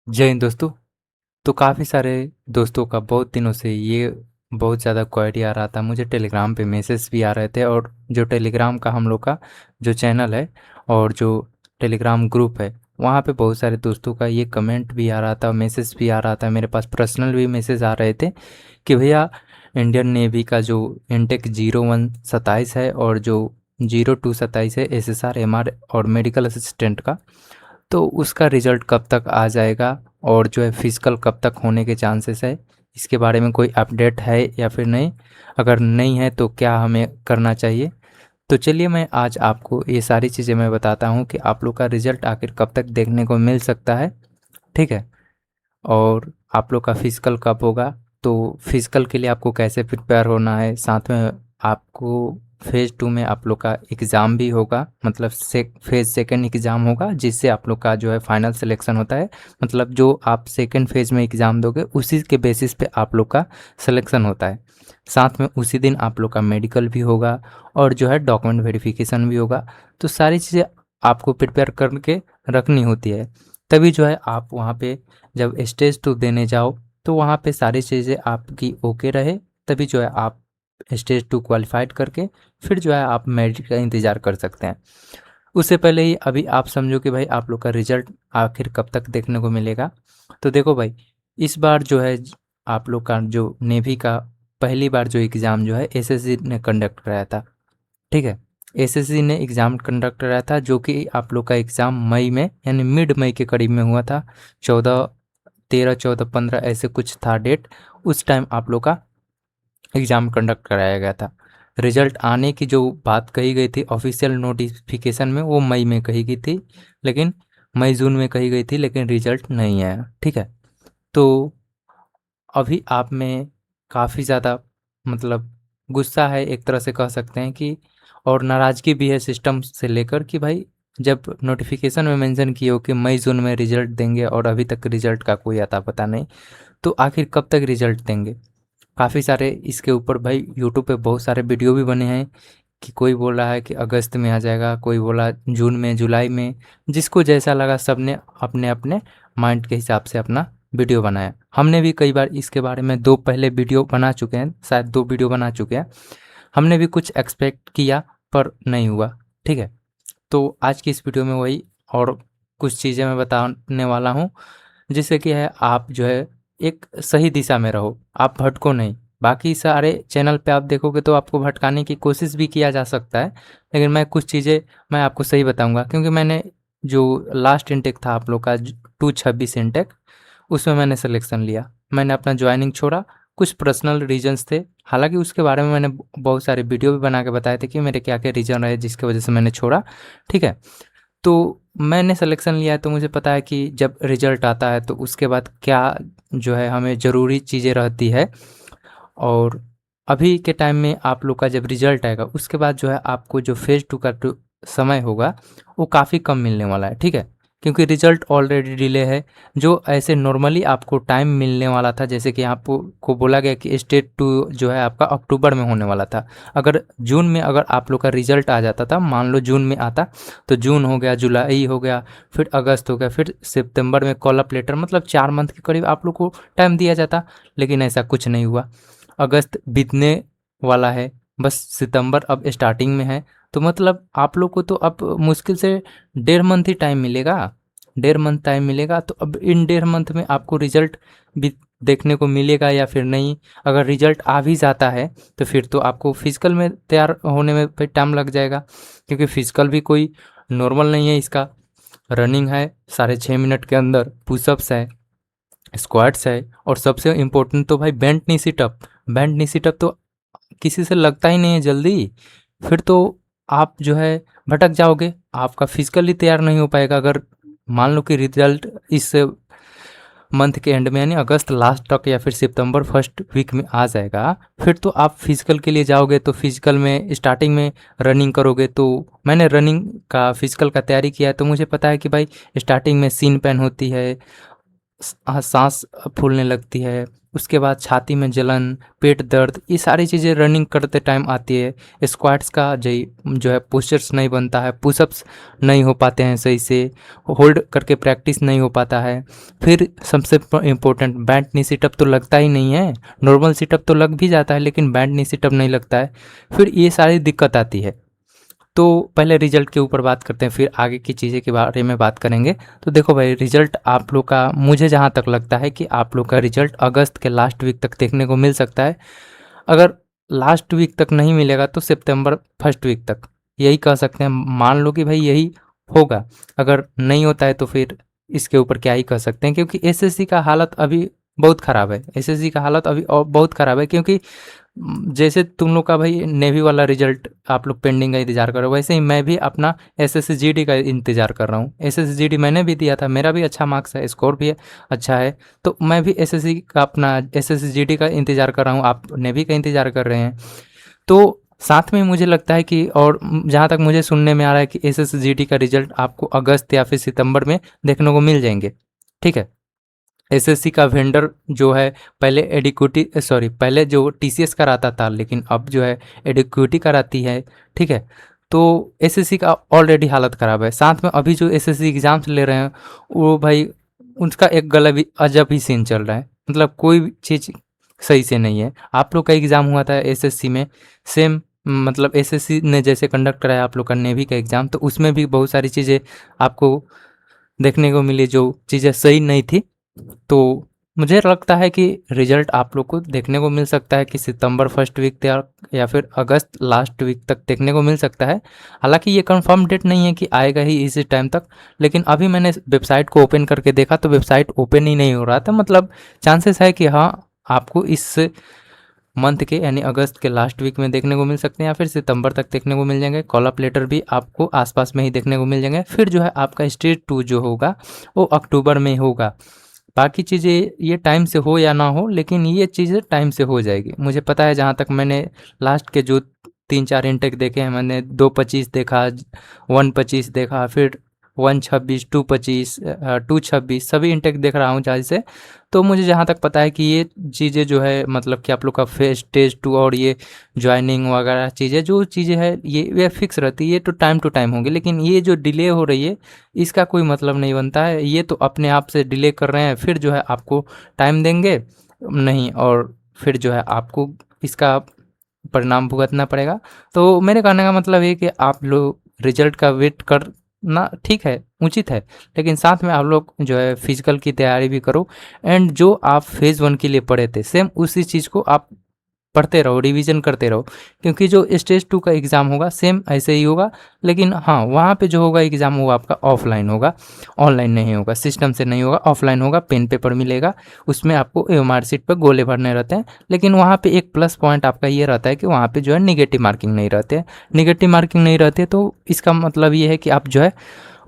जय हिंद दोस्तों। तो काफ़ी सारे दोस्तों का बहुत दिनों से ये बहुत ज़्यादा क्वेरी आ रहा था, मुझे टेलीग्राम पे मैसेज भी आ रहे थे, और जो टेलीग्राम का हम लोग का जो चैनल है और जो टेलीग्राम ग्रुप है, वहाँ पे बहुत सारे दोस्तों का ये कमेंट भी आ रहा था, मैसेज भी आ रहा था, मेरे पास पर्सनल भी मैसेज आ रहे थे कि भैया इंडियन नेवी का जो इनटेक 0127 है और जो 0227 है SSR MR और मेडिकल असिस्टेंट का, तो उसका रिजल्ट कब तक आ जाएगा और जो है फिजिकल कब तक होने के चांसेस है, इसके बारे में कोई अपडेट है या फिर नहीं? अगर नहीं है तो क्या हमें करना चाहिए? तो चलिए मैं आज आपको ये सारी चीज़ें मैं बताता हूँ कि आप लोग का रिजल्ट आखिर कब तक देखने को मिल सकता है। ठीक है। और आप लोग का फिजिकल कब होगा, तो फिजिकल के लिए आपको कैसे प्रिपेयर होना है, साथ में आपको फेज़ 2 में आप लोग का एग्ज़ाम भी होगा, मतलब फेज़ सेकंड एग्ज़ाम होगा, जिससे आप लोग का जो है फाइनल सिलेक्शन होता है। मतलब जो आप सेकंड फेज़ में एग्ज़ाम दोगे उसी के बेसिस पे आप लोग का सिलेक्शन होता है। साथ में उसी दिन आप लोग का मेडिकल भी होगा और जो है डॉक्यूमेंट वेरिफिकेशन भी होगा। तो सारी चीज़ें आपको प्रिपेयर करके रखनी होती है, तभी जो है आप वहाँ पे जब स्टेज 2 देने जाओ तो वहाँ पे सारी चीज़ें आपकी ओके रहे, तभी जो है आप स्टेज 2 क्वालिफाइड करके फिर जो है आप मेरिट का इंतज़ार कर सकते हैं। उससे पहले ही अभी आप समझो कि भाई आप लोग का रिजल्ट आखिर कब तक देखने को मिलेगा। तो देखो भाई, इस बार जो है आप लोग का जो नेवी का पहली बार जो एग्ज़ाम जो है एसएससी ने कंडक्ट कराया था। ठीक है। एसएससी ने एग्ज़ाम कंडक्ट कराया था, जो कि आप लोग का एग्ज़ाम मई में यानी मिड मई के करीब में हुआ था। 13, 14, 15 ऐसे कुछ था डेट। उस टाइम आप लोग का एग्ज़ाम कंडक्ट कराया गया था। रिजल्ट आने की जो बात कही गई थी ऑफिशियल नोटिफिकेशन में, वो मई में कही गई थी, लेकिन मई जून में कही गई थी, लेकिन रिजल्ट नहीं आया। ठीक है। तो अभी आप में काफ़ी ज़्यादा मतलब गुस्सा है, एक तरह से कह सकते हैं कि, और नाराज़गी भी है सिस्टम से लेकर कि भाई जब नोटिफिकेशन में मेंशन किए हो कि मई जून में रिजल्ट देंगे और अभी तक रिजल्ट का कोई अता पता नहीं, तो आखिर कब तक रिजल्ट देंगे? काफ़ी सारे इसके ऊपर भाई यूट्यूब पे बहुत सारे वीडियो भी बने हैं कि कोई बोल रहा है कि अगस्त में आ जाएगा, कोई बोला जून में, जुलाई में, जिसको जैसा लगा सब ने अपने अपने माइंड के हिसाब से अपना वीडियो बनाया। हमने भी कई बार इसके बारे में दो पहले वीडियो बना चुके हैं, शायद दो वीडियो बना चुके हैं। हमने भी कुछ एक्सपेक्ट किया पर नहीं हुआ। ठीक है। तो आज की इस वीडियो में वही और कुछ चीज़ें मैं बताने वाला हूँ, जिससे कि है आप जो है एक सही दिशा में रहो, आप भटको नहीं। बाकी सारे चैनल पे आप देखोगे तो आपको भटकाने की कोशिश भी किया जा सकता है, लेकिन मैं कुछ चीज़ें मैं आपको सही बताऊंगा, क्योंकि मैंने जो लास्ट इनटेक था आप लोग का 226 इनटेक, उसमें मैंने सिलेक्शन लिया, मैंने अपना ज्वाइनिंग छोड़ा। कुछ पर्सनल रीजंस थे, हालांकि उसके बारे में मैंने बहुत सारे वीडियो भी बना के बताए थे कि मेरे क्या क्या रीज़न रहे जिसकी वजह से मैंने छोड़ा। ठीक है। तो मैंने सिलेक्शन लिया है तो मुझे पता है कि जब रिजल्ट आता है तो उसके बाद क्या जो है हमें ज़रूरी चीज़ें रहती है। और अभी के टाइम में आप लोग का जब रिजल्ट आएगा उसके बाद जो है आपको जो फेज़ 2 का जो समय होगा वो काफ़ी कम मिलने वाला है। ठीक है। क्योंकि रिजल्ट ऑलरेडी डिले है। जो ऐसे नॉर्मली आपको टाइम मिलने वाला था, जैसे कि आपको को बोला गया कि स्टेज 2 जो है आपका अक्टूबर में होने वाला था। अगर जून में अगर आप लोग का रिजल्ट आ जाता था, मान लो जून में आता, तो जून हो गया, जुलाई हो गया, फिर अगस्त हो गया, फिर सितंबर में कॉल अप लेटर, मतलब 4 मंथ के करीब आप लोग को टाइम दिया जाता। लेकिन ऐसा कुछ नहीं हुआ। अगस्त बीतने वाला है, बस सितंबर अब स्टार्टिंग में है। तो मतलब आप लोग को तो अब मुश्किल से 1.5 मंथ ही टाइम मिलेगा। 1.5 मंथ टाइम मिलेगा, तो अब इन 1.5 मंथ में आपको रिजल्ट भी देखने को मिलेगा या फिर नहीं? अगर रिजल्ट आ भी जाता है तो फिर तो आपको फिजिकल में तैयार होने में फिर टाइम लग जाएगा, क्योंकि फिजिकल भी कोई नॉर्मल नहीं है। इसका रनिंग है 6.5 मिनट के अंदर, पुशअप्स है, स्क्वाट्स है, और सबसे इम्पोर्टेंट तो भाई बेंट नी सिटअप। बेंट नी सिटअप तो किसी से लगता ही नहीं है जल्दी। फिर तो आप जो है भटक जाओगे, आपका फिजिकली तैयार नहीं हो पाएगा। अगर मान लो कि रिजल्ट इस मंथ के एंड में यानी अगस्त लास्ट तक या फिर सितंबर फर्स्ट वीक में आ जाएगा, फिर तो आप फिजिकल के लिए जाओगे तो फिजिकल में स्टार्टिंग में रनिंग करोगे। तो मैंने रनिंग का फिजिकल का तैयारी किया है, तो मुझे पता है कि भाई स्टार्टिंग में सीन पेन होती है, सांस फूलने लगती है, उसके बाद छाती में जलन, पेट दर्द, ये सारी चीज़ें रनिंग करते टाइम आती है। स्क्वाट्स का जो है पोस्चर्स नहीं बनता है, पुशअप्स नहीं हो पाते हैं सही से, होल्ड करके प्रैक्टिस नहीं हो पाता है। फिर सबसे इम्पोर्टेंट, बैंड नी सिटअप तो लगता ही नहीं है। नॉर्मल सिटअप तो लग भी जाता है लेकिन बैंड नी सिटअप नहीं लगता है। फिर ये सारी दिक्कत आती है। तो पहले रिजल्ट के ऊपर बात करते हैं, फिर आगे की चीज़ें के बारे में बात करेंगे। तो देखो भाई, रिजल्ट आप लोग का, मुझे जहाँ तक लगता है कि आप लोग का रिजल्ट अगस्त के लास्ट वीक तक देखने को मिल सकता है। अगर लास्ट वीक तक नहीं मिलेगा तो सितंबर फर्स्ट वीक तक, यही कह सकते हैं। मान लो कि भाई यही होगा। अगर नहीं होता है तो फिर इसके ऊपर क्या ही कह सकते हैं, क्योंकि एसएससी का हालत अभी बहुत ख़राब है। एसएससी का हालत अभी और बहुत ख़राब है, क्योंकि जैसे तुम लोग का भाई नेवी वाला रिजल्ट आप लोग पेंडिंग का इंतजार कर रहे हो, वैसे ही मैं भी अपना एसएसजीडी का इंतजार कर रहा हूँ। एसएसजीडी मैंने भी दिया था, मेरा भी अच्छा मार्क्स है, स्कोर भी अच्छा है। तो मैं भी एसएससी का अपना एसएसजीडी का इंतजार कर रहा हूँ, आप नेवी का इंतजार कर रहे हैं। तो साथ में मुझे लगता है कि, और जहाँ तक मुझे सुनने में आ रहा है कि एसएसजीडी का रिजल्ट आपको अगस्त या फिर सितंबर में देखने को मिल जाएंगे। ठीक है। एसएससी का वेंडर जो है, पहले एडिक्विटी सॉरी पहले जो टीसीएस कराता था, लेकिन अब जो है एडिक्विटी कराती है। ठीक है। तो एसएससी का ऑलरेडी हालत ख़राब है, साथ में अभी जो एसएससी एग्ज़ाम्स ले रहे हैं वो भाई उनका एक गलत ही अजब ही सीन चल रहा है। मतलब कोई भी चीज़ सही से नहीं है। आप लोग का एग्ज़ाम हुआ था एसएससी में, सेम मतलब एसएससी ने जैसे कंडक्ट कराया आप लोग का नेवी का एग्ज़ाम, तो उसमें भी बहुत सारी चीज़ें आपको देखने को मिली जो चीज़ें सही नहीं थी। तो मुझे लगता है कि रिजल्ट आप लोग को देखने को मिल सकता है कि सितंबर फर्स्ट वीक या फिर अगस्त लास्ट वीक तक देखने को मिल सकता है। हालांकि ये कंफर्म डेट नहीं है कि आएगा ही इसी टाइम तक, लेकिन अभी मैंने वेबसाइट को ओपन करके देखा तो वेबसाइट ओपन ही नहीं हो रहा था। मतलब चांसेस है कि हाँ, आपको इस मंथ के यानी अगस्त के लास्ट वीक में देखने को मिल सकते हैं या फिर सितंबर तक देखने को मिल जाएंगे। कॉल अप लेटर भी आपको आसपास में ही देखने को मिल जाएंगे। फिर जो है आपका स्टेज 2 जो होगा वो अक्टूबर में होगा। बाकी चीज़ें ये टाइम से हो या ना हो, लेकिन ये चीज़ें टाइम से हो जाएगी। मुझे पता है, जहाँ तक मैंने लास्ट के जो 3-4 इंटेक देखे हैं, मैंने 225 देखा, 125 देखा, फिर 126, 225, 226 सभी इंटेक देख रहा हूँ जहाँ से। तो मुझे जहाँ तक पता है कि ये चीज़ें जो है, मतलब कि आप लोग का फेस स्टेज 2 और ये ज्वाइनिंग वगैरह चीज़ें, जो चीज़ें हैं ये फिक्स रहती है, ये तो टाइम टू टाइम होंगी। लेकिन ये जो डिले हो रही है इसका कोई मतलब नहीं बनता है। ये तो अपने आप से डिले कर रहे हैं, फिर जो है आपको टाइम देंगे नहीं, और फिर जो है आपको इसका परिणाम भुगतना पड़ेगा। तो मेरे कहने का मतलब ये कि आप लोग रिजल्ट का वेट करना ठीक है, उचित है, लेकिन साथ में आप लोग जो है फिजिकल की तैयारी भी करो। एंड जो आप फेज़ 1 के लिए पढ़े थे, सेम उसी चीज़ को आप पढ़ते रहो, रिवीजन करते रहो, क्योंकि जो स्टेज 2 का एग्ज़ाम होगा सेम ऐसे ही होगा। लेकिन हाँ, वहाँ पे जो होगा एग्ज़ाम वो आपका ऑफलाइन होगा, ऑनलाइन नहीं होगा, सिस्टम से नहीं होगा, ऑफलाइन होगा। पेन पेपर मिलेगा, उसमें आपको एमआर शीट पर गोले भरने रहते हैं। लेकिन वहाँ पे एक प्लस पॉइंट आपका ये रहता है कि वहाँ पे जो है निगेटिव मार्किंग नहीं रहते हैं। निगेटिव मार्किंग नहीं रहते तो इसका मतलब ये है कि आप जो है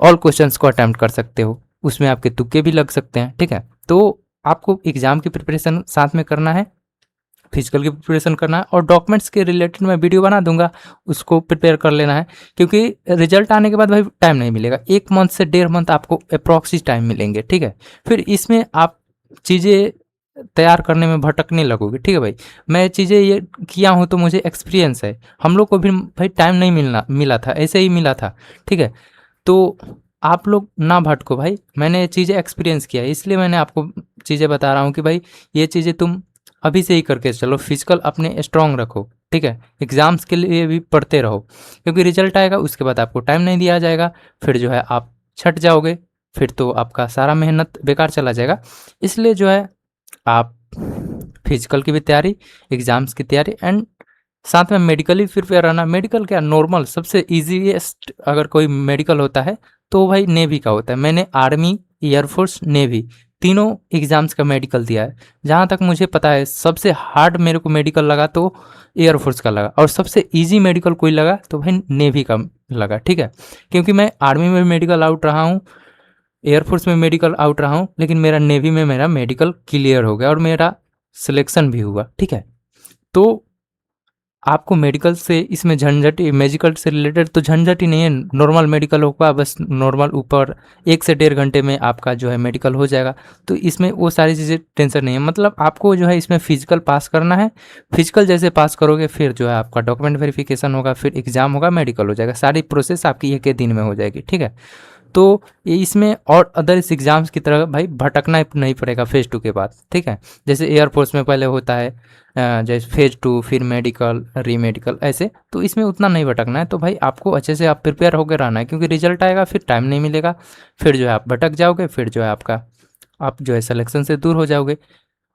ऑल क्वेश्चंस को अटेम्प्ट कर सकते हो, उसमें आपके तुक्के भी लग सकते हैं। ठीक है। तो आपको एग्ज़ाम की प्रिपरेशन साथ में करना है, फिजिकल की प्रिपरेशन करना है, और डॉक्यूमेंट्स के रिलेटेड मैं वीडियो बना दूंगा, उसको प्रिपेयर कर लेना है। क्योंकि रिजल्ट आने के बाद भाई टाइम नहीं मिलेगा, 1 मंथ से 1.5 मंथ आपको अप्रॉक्सी टाइम मिलेंगे। ठीक है। फिर इसमें आप चीज़ें तैयार करने में भटकने लगोगे। ठीक है भाई, मैं चीज़ें ये किया हूँ तो मुझे एक्सपीरियंस है। हम लोग को भी भाई टाइम नहीं मिला था, ऐसे ही मिला था। ठीक है। तो आप लोग ना भटको भाई, मैंने चीज़ें एक्सपीरियंस किया है, इसलिए मैंने आपको चीज़ें बता रहा हूँ कि भाई ये चीज़ें तुम अभी से ही करके चलो, फिजिकल अपने स्ट्रांग रखो। ठीक है। एग्ज़ाम्स के लिए भी पढ़ते रहो, क्योंकि रिजल्ट आएगा उसके बाद आपको टाइम नहीं दिया जाएगा, फिर जो है आप छट जाओगे, फिर तो आपका सारा मेहनत बेकार चला जाएगा। इसलिए जो है आप फिजिकल की भी तैयारी, एग्ज़ाम्स की तैयारी, एंड साथ में मेडिकली प्रिपेयर रहना। मेडिकल क्या, नॉर्मल सबसे ईजीएस्ट अगर कोई मेडिकल होता है तो भाई नेवी का होता है। मैंने आर्मी, एयरफोर्स, नेवी तीनों एग्ज़ाम्स का मेडिकल दिया है। जहाँ तक मुझे पता है सबसे हार्ड मेरे को मेडिकल लगा तो एयरफोर्स का लगा, और सबसे इजी मेडिकल कोई लगा तो भाई नेवी का लगा। ठीक है। क्योंकि मैं आर्मी में मेडिकल आउट रहा हूँ, एयरफोर्स में मेडिकल आउट रहा हूँ, लेकिन मेरा नेवी में मेरा मेडिकल क्लियर हो गया और मेरा सिलेक्शन भी हुआ। ठीक है। तो आपको मेडिकल से इसमें झंझट, मेडिकल से रिलेटेड तो झंझट ही नहीं है। नॉर्मल मेडिकल होगा, बस नॉर्मल ऊपर 1 से 1.5 घंटे में आपका जो है मेडिकल हो जाएगा। तो इसमें वो सारी चीज़ें टेंशन नहीं है। मतलब आपको जो है इसमें फिजिकल पास करना है। फिजिकल जैसे पास करोगे फिर जो है आपका डॉक्यूमेंट वेरिफिकेशन होगा, फिर एग्जाम होगा, मेडिकल हो जाएगा। सारी प्रोसेस आपकी एक ही दिन में हो जाएगी, ठीक है। तो ये इसमें और अदर इस एग्जाम्स की तरह भाई भटकना नहीं पड़ेगा फेज़ 2 के बाद, ठीक है। जैसे एयरफोर्स में पहले होता है जैसे फेज़ 2, फिर मेडिकल, री मेडिकल, ऐसे। तो इसमें उतना नहीं भटकना है। तो भाई आपको अच्छे से आप प्रिपेयर होकर रहना है, क्योंकि रिजल्ट आएगा फिर टाइम नहीं मिलेगा, फिर जो है आप भटक जाओगे, फिर जो है आपका आप जो है सिलेक्शन से दूर हो जाओगे।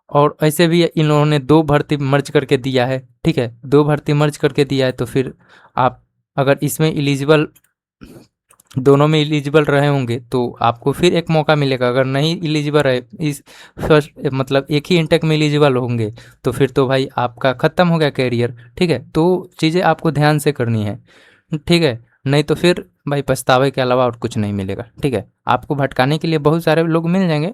और ऐसे भी इन्होंने 2 भर्ती मर्ज करके दिया है, ठीक है। 2 भर्ती मर्ज करके दिया है, तो फिर आप अगर इसमें एलिजिबल, दोनों में एलिजिबल रहे होंगे तो आपको फिर एक मौका मिलेगा। अगर नहीं एलिजिबल रहे, इस फर्स्ट मतलब एक ही इंटेक में एलिजिबल होंगे, तो फिर तो भाई आपका ख़त्म हो गया कैरियर, ठीक है। तो चीज़ें आपको ध्यान से करनी है, ठीक है। नहीं तो फिर भाई पछतावे के अलावा और कुछ नहीं मिलेगा, ठीक है। आपको भटकाने के लिए बहुत सारे लोग मिल जाएंगे,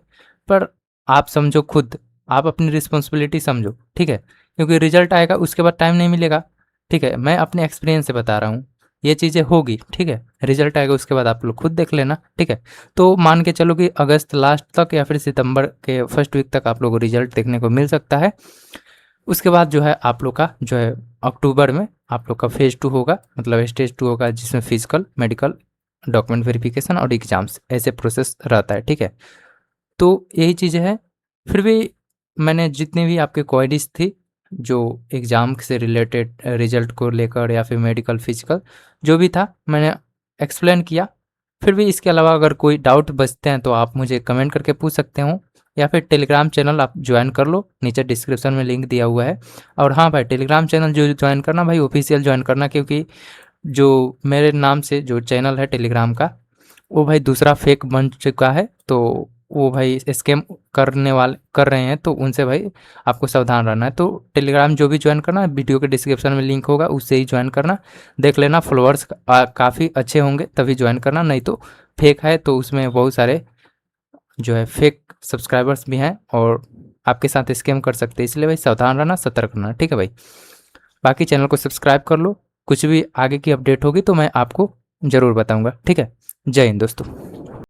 पर आप समझो खुद, आप अपनी रिस्पॉन्सिबिलिटी समझो, ठीक है। क्योंकि रिजल्ट आएगा उसके बाद टाइम नहीं मिलेगा, ठीक है। मैं अपने एक्सपीरियंस से बता रहा हूँ, ये चीज़ें होगी, ठीक है। रिजल्ट आएगा उसके बाद आप लोग खुद देख लेना, ठीक है। तो मान के चलो कि अगस्त लास्ट तक या फिर सितंबर के फर्स्ट वीक तक आप लोगों को रिजल्ट देखने को मिल सकता है। उसके बाद जो है आप लोग का जो है अक्टूबर में आप लोग का फेज़ 2 होगा, मतलब स्टेज 2 होगा, जिसमें फिजिकल, मेडिकल, डॉक्यूमेंट वेरिफिकेशन और एग्जाम्स, ऐसे प्रोसेस रहता है, ठीक है। तो यही चीज़ें हैं। फिर भी मैंने जितनी भी आपके क्वेरीज थी, जो एग्ज़ाम से रिलेटेड रिजल्ट को लेकर या फिर मेडिकल, फिजिकल, जो भी था मैंने एक्सप्लेन किया। फिर भी इसके अलावा अगर कोई डाउट बचते हैं तो आप मुझे कमेंट करके पूछ सकते हो, या फिर टेलीग्राम चैनल आप ज्वाइन कर लो, नीचे डिस्क्रिप्शन में लिंक दिया हुआ है। और हाँ भाई, टेलीग्राम चैनल जो ज्वाइन करना भाई ऑफिशियल ज्वाइन करना, क्योंकि जो मेरे नाम से जो चैनल है टेलीग्राम का, वो भाई दूसरा फेक बन चुका है। तो वो भाई स्कैम करने वाले कर रहे हैं, तो उनसे भाई आपको सावधान रहना है। तो टेलीग्राम जो भी ज्वाइन करना है, वीडियो के डिस्क्रिप्शन में लिंक होगा, उससे ही ज्वाइन करना। देख लेना फॉलोअर्स काफ़ी अच्छे होंगे तभी ज्वाइन करना, नहीं तो फेक है, तो उसमें बहुत सारे जो है फेक सब्सक्राइबर्स भी हैं और आपके साथ स्कैम कर सकते हैं। इसलिए भाई सावधान रहना, सतर्क रहना, ठीक है भाई। बाकी चैनल को सब्सक्राइब कर लो, कुछ भी आगे की अपडेट होगी तो मैं आपको ज़रूर बताऊँगा, ठीक है। जय हिंद दोस्तों।